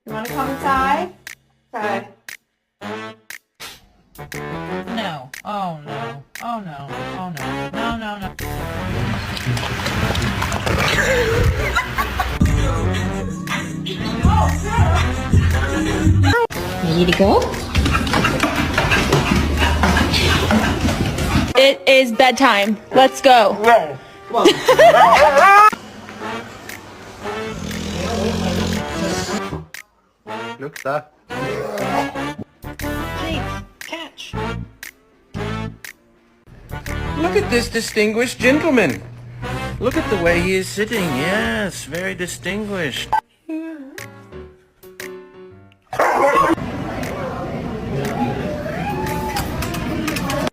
You want to come inside? Okay. No. Oh no. Oh no. Oh no. No, no, no. Ready to go? It is bedtime. Let's go. Look at that. Please, catch. Look at this distinguished gentleman. Look at the way he is sitting. Yes, very distinguished.